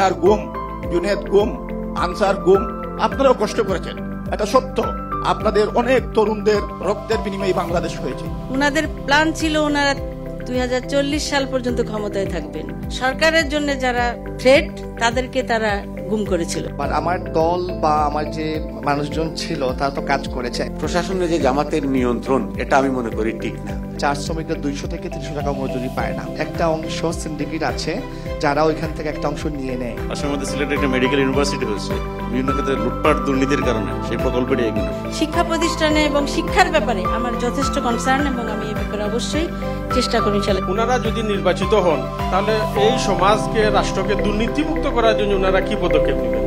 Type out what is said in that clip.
Mayor গুম, জুনেদ গুম, answer গুম, আপনারাও কষ্ট করেছেন, এটা সত্য। আপনাদের অনেক তরুণদের রক্তের বিনিময়ে বাংলাদেশ হয়েছে। ওনাদের প্ল্যান ছিল ওনারা 2040 সাল পর্যন্ত ক্ষমতায় থাকবেন। সরকারের জন্য যারা থ্রেট তাদেরকে তারা গুম করেছিল। আমার দল বা আমার যে মানুষজন ছিল তারা তো কাজ করেছে। প্রশাসনের যে জামাতের নিয়ন্ত্রণ, এটা আমি মনে করি ঠিক না। চার শ্রমিকরা 200 থেকে 300 টাকা মজুরি পায় না। একটা অংশ সিন্ডিকেট আছে যারা ওইখান থেকে একটা অংশ নিয়ে নেয়। পাশের মধ্যে সিলেটে একটা মেডিকেল ইউনিভার্সিটি হয়েছে, বিভিন্ন ক্ষেত্রে লুটপাট দুর্নীতির কারণে সেই প্রকল্পটি এগিয়ে। শিক্ষা প্রতিষ্ঠানে এবং শিক্ষার ব্যাপারে আমার যথেষ্ট কনসার্ন এবং আমি এই ব্যাপারে অবশ্যই চেষ্টা করি। ওনারা যদি নির্বাচিত হন তাহলে এই সমাজকে, রাষ্ট্রকে দুর্নীতিমুক্ত করার জন্য ওনারা কি পদক্ষেপ নেবেন?